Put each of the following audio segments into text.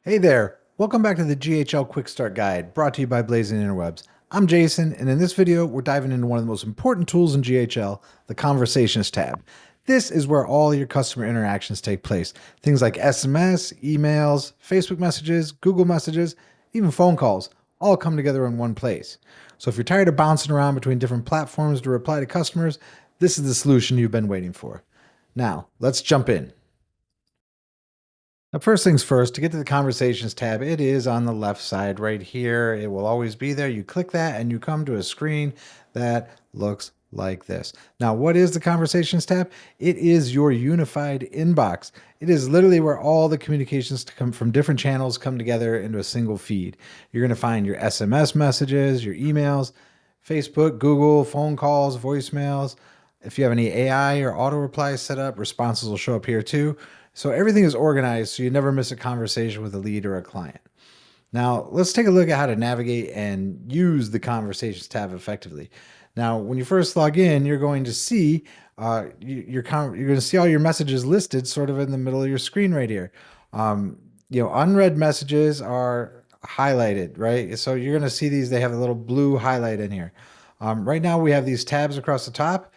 Hey there, welcome back to the GHL Quick Start Guide, brought to you by Blazing Interwebs. I'm Jason, and in this video, we're diving into one of the most important tools in GHL, the Conversations tab. This is where all your customer interactions take place. Things like SMS, emails, Facebook messages, Google messages, even phone calls, all come together in one place. So if you're tired of bouncing around between different platforms to reply to customers, this is the solution you've been waiting for. Now, let's jump in. Now, first things first, to get to the Conversations tab, it is on the left side right here. It will always be there. You click that and you come to a screen that looks like this. Now, what is the Conversations tab? It is your unified inbox. It is literally where all the communications to come from different channels come together into a single feed. You're going to find your SMS messages, your emails, Facebook, Google, phone calls, voicemails. If you have any AI or auto replies set up, responses will show up here too. So everything is organized so you never miss a conversation with a lead or a client. Now, let's take a look at how to navigate and use the Conversations tab effectively. Now, when you first log in, you're going to see you're going to see all your messages listed sort of in the middle of your screen right here. Unread messages are highlighted, right? So you're going to see these. They have a little blue highlight in here. Right now, we have these tabs across the top.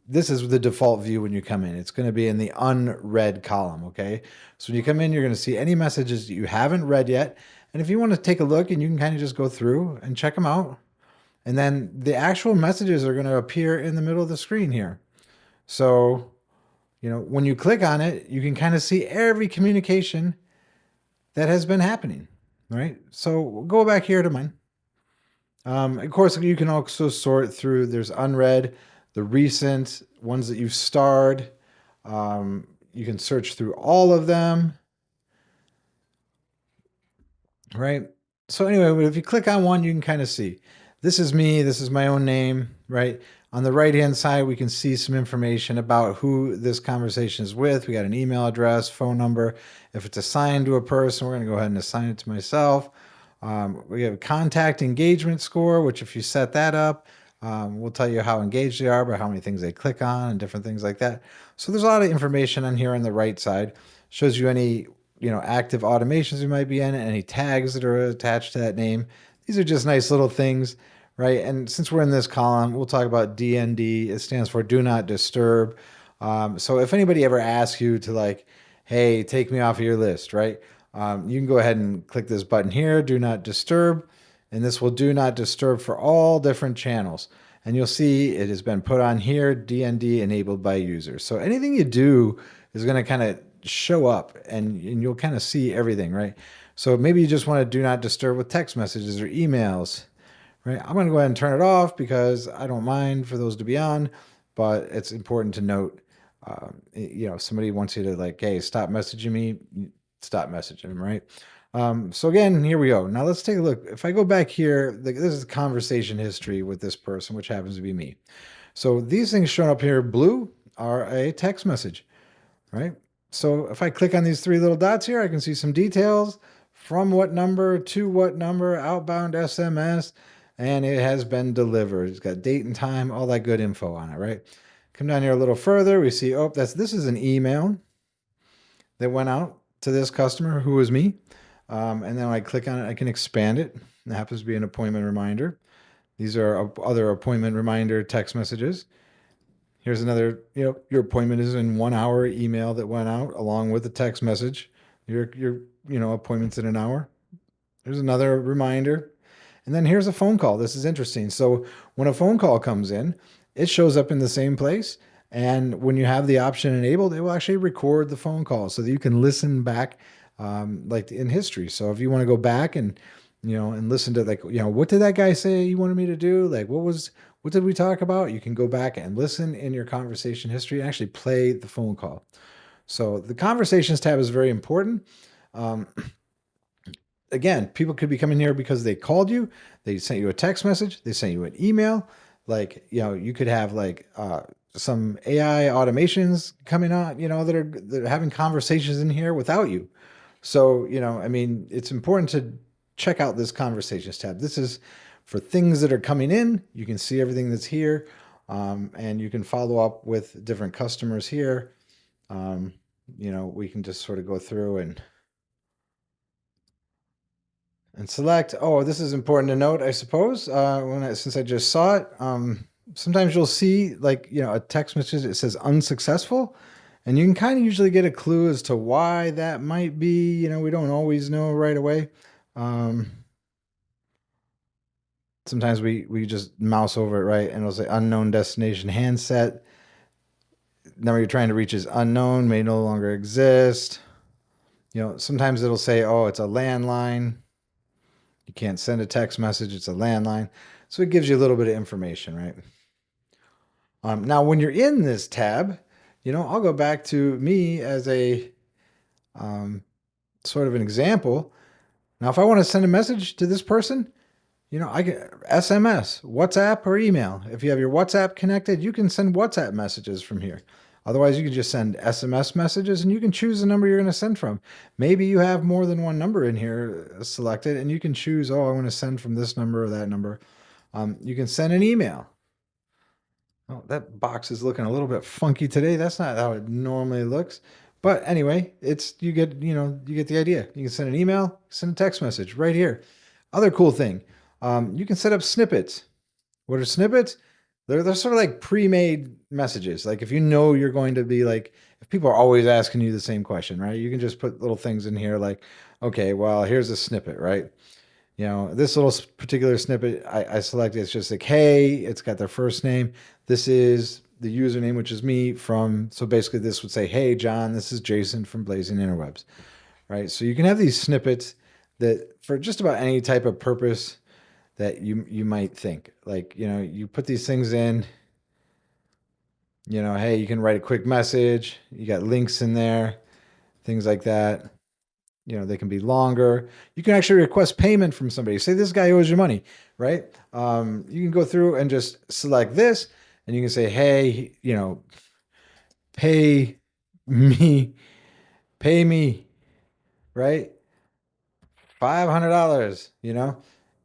This is the default view when you come in. It's going to be in the unread column, okay? So when you come in, you're going to see any messages that you haven't read yet. And if you want to take a look, and you can kind of just go through and check them out. And then the actual messages are going to appear in the middle of the screen here. So, when you click on it, you can kind of see every communication that has been happening, right? So we'll go back here to mine. Of course, you can also sort through, there's unread, the recent ones that you've starred. You can search through all of them, right? So anyway, if you click on one, you can kind of see, this is me, this is my own name, right? On the right-hand side, we can see some information about who this conversation is with. We got an email address, phone number. If it's assigned to a person, we're going to go ahead and assign it to myself. We have a contact engagement score, which if you set that up, we'll tell you how engaged they are by how many things they click on and different things like that. So there's a lot of information on here on the right side. Shows you any active automations you might be in, any tags that are attached to that name. These are just nice little things, right? And since we're in this column, we'll talk about DND. It stands for Do Not Disturb. So if anybody ever asks you to like, hey, take me off of your list, right? You can go ahead and click this button here, Do Not Disturb, and this will Do Not Disturb for all different channels. And you'll see it has been put on here, DND enabled by users. So anything you do is going to kind of show up and you'll kind of see everything, right? So maybe you just want to do not disturb with text messages or emails, right? I'm going to go ahead and turn it off because I don't mind for those to be on, but it's important to note, if somebody wants you to like, hey, stop messaging me, stop messaging them, right? So again, here we go. Now let's take a look. If I go back here, this is conversation history with this person, which happens to be me. So these things shown up here, blue, are a text message, right? So if I click on these three little dots here, I can see some details from what number to what number, outbound SMS, and it has been delivered. It's got date and time, all that good info on it, right? Come down here a little further, we see, this is an email that went out to this customer who was me. And then when I click on it, I can expand it. It happens to be an appointment reminder. These are other appointment reminder text messages. Here's another, your appointment is in 1 hour email that went out along with the text message. Your appointment's in an hour. There's another reminder. And then here's a phone call. This is interesting. So when a phone call comes in, it shows up in the same place. And when you have the option enabled, it will actually record the phone call so that you can listen back like in history. So if you want to go back and, and listen to like, what did that guy say you wanted me to do? Like, what did we talk about? You can go back and listen in your conversation history and actually play the phone call. So the Conversations tab is very important. Again, people could be coming here because they called you, they sent you a text message, they sent you an email. Like, you could have like some AI automations coming on, that are having conversations in here without you. So, it's important to check out this Conversations tab. This is for things that are coming in. You can see everything that's here, and you can follow up with different customers here. We can just sort of go through and and select. Oh, this is important to note, I suppose. Since I just saw it, sometimes you'll see like a text message. It says unsuccessful, and you can kind of usually get a clue as to why that might be. We don't always know right away. Sometimes we just mouse over it, right, and it'll say unknown destination handset. Number you're trying to reach is unknown, may no longer exist. Sometimes it'll say, oh, it's a landline. You can't send a text message. It's a landline. So it gives you a little bit of information, right? Now, when you're in this tab, I'll go back to me as a sort of an example. Now, if I want to send a message to this person, I can SMS, WhatsApp, or email. If you have your WhatsApp connected, you can send WhatsApp messages from here. Otherwise, you can just send SMS messages, and you can choose the number you're going to send from. Maybe you have more than one number in here selected, and you can choose, oh, I want to send from this number or that number. You can send an email. Oh, that box is looking a little bit funky today. That's not how it normally looks. But anyway, you get the idea. You can send an email, send a text message right here. Other cool thing, you can set up snippets. What are snippets? They're sort of like pre-made messages. Like if you're going to be like, if people are always asking you the same question, right? You can just put little things in here like, okay, well, here's a snippet, right? This little particular snippet I selected, it's just like, hey, it's got their first name. This is the username, which is me so basically this would say, hey, John, this is Jason from Blazing Interwebs, right? So you can have these snippets that for just about any type of purpose that you might think. Like, you put these things in, hey, you can write a quick message. You got links in there, things like that. They can be longer. You can actually request payment from somebody. Say this guy owes you money, right? You can go through and just select this, and you can say, hey, pay me, pay me, right? $500,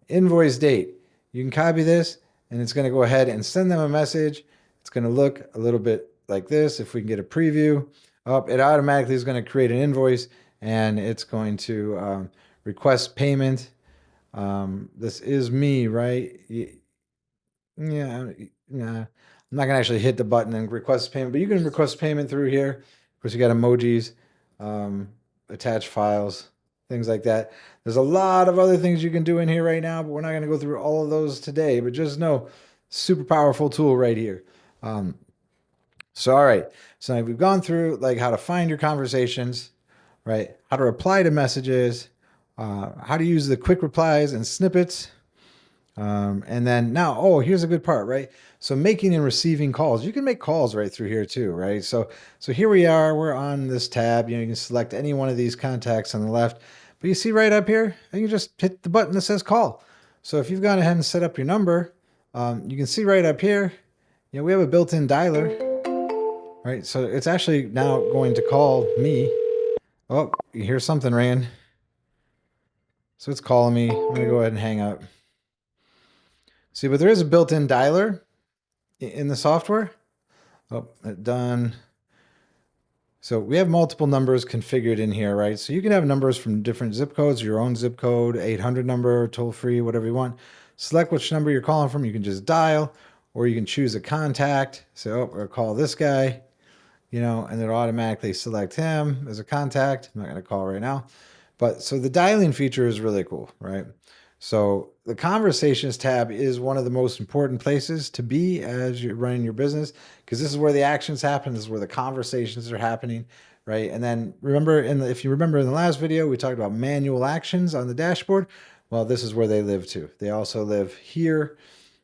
invoice date. You can copy this, and it's going to go ahead and send them a message. It's going to look a little bit like this. If we can get a preview, it automatically is going to create an invoice, and it's going to request payment. This is me, right? Yeah, yeah. I'm not gonna actually hit the button and request payment, but you can request payment through here. Of course, you got emojis, attach files, things like that. There's a lot of other things you can do in here right now, but we're not gonna go through all of those today. But just know, super powerful tool right here. All right. So now we've gone through like how to find your conversations, right? How to reply to messages, how to use the quick replies and snippets. And then now, here's a good part, right? So making and receiving calls, you can make calls right through here too, right? So here we are, we're on this tab, you can select any one of these contacts on the left, but you see right up here, you can just hit the button that says call. So if you've gone ahead and set up your number, you can see right up here, we have a built-in dialer, right? So it's actually now going to call me. Oh, you hear something ringing. So it's calling me. I'm gonna go ahead and hang up. See, but there is a built-in dialer in the software. Oh, done. So we have multiple numbers configured in here, right? So you can have numbers from different zip codes, your own zip code, 800 number, toll free, whatever you want. Select which number you're calling from. You can just dial, or you can choose a contact. So, or call this guy, and it'll automatically select him as a contact. I'm not going to call right now. But so the dialing feature is really cool, right? So the conversations tab is one of the most important places to be as you're running your business, because this is where the actions happen. This is where the conversations are happening, right? And then remember, if you remember in the last video, we talked about manual actions on the dashboard. Well, this is where they live too. They also live here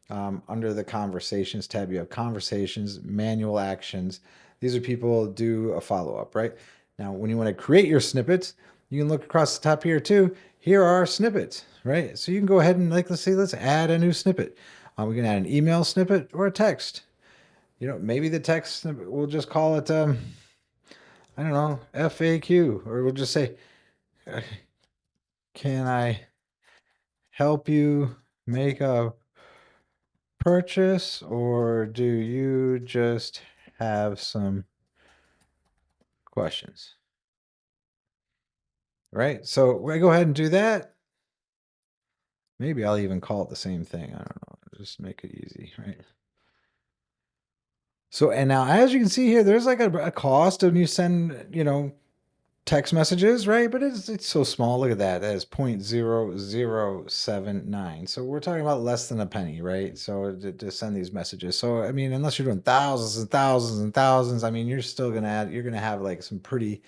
under the conversations tab. You have conversations, manual actions. These are people who do a follow-up, right? Now, when you want to create your snippets, you can look across the top here too. Here are snippets, right? So you can go ahead and let's add a new snippet. We can add an email snippet or a text. Maybe the text snippet, we'll just call it, I don't know, FAQ, or we'll just say, can I help you make a purchase, or do you just have some questions? Right? So we go ahead and do that. Maybe I'll even call it the same thing. I don't know. Just make it easy, right? So, and now as you can see here, there's like a cost when you send, text messages, right? But it's so small. Look at that. That is 0.0079. So we're talking about less than a penny, right? So to send these messages. So I mean, unless you're doing thousands and thousands and thousands, I mean, you're still you're gonna have like some pretty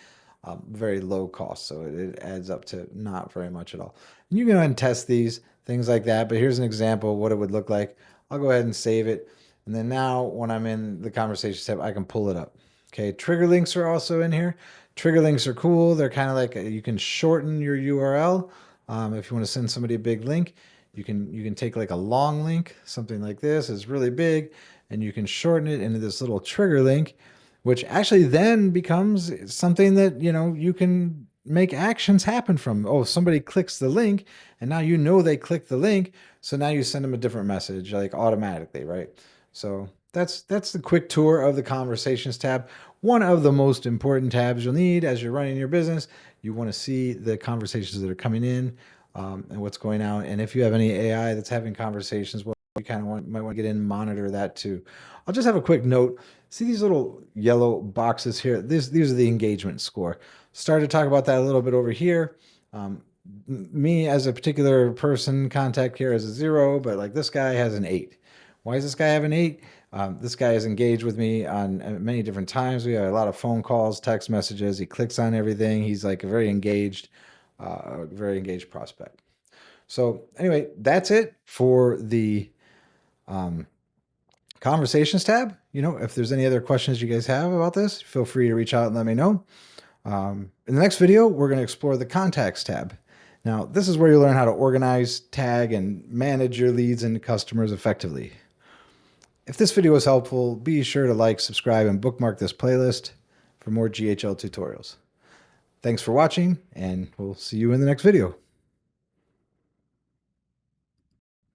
very low cost. So it adds up to not very much at all. And you can go ahead and test these things like that. But here's an example of what it would look like. I'll go ahead and save it. And then now when I'm in the conversation tab, I can pull it up. Okay, trigger links are also in here. Trigger links are cool. They're kind of like you can shorten your URL. If you want to send somebody a big link, you can take like a long link, something like this is really big, and you can shorten it into this little trigger link, which actually then becomes something that you can make actions happen from. Oh, somebody clicks the link, and now they clicked the link, so now you send them a different message like automatically, right? So that's the quick tour of the Conversations tab. One of the most important tabs you'll need as you're running your business. You want to see the conversations that are coming in and what's going out. And if you have any AI that's having conversations, well, you kind of might want to get in and monitor that too. I'll just have a quick note. See these little yellow boxes here? These are the engagement score. Started to talk about that a little bit over here. Me as a particular person, contact here as a 0, but like this guy has an 8. Why does this guy have an 8? This guy has engaged with me on many different times. We have a lot of phone calls, text messages. He clicks on everything. He's like a very engaged prospect. So anyway, that's it for the Conversations tab. If there's any other questions you guys have about this, feel free to reach out and let me know. In the next video, we're going to explore the Contacts tab. Now, this is where you learn how to organize, tag, and manage your leads and customers effectively. If this video was helpful, be sure to like, subscribe, and bookmark this playlist for more GHL tutorials. Thanks for watching, and we'll see you in the next video.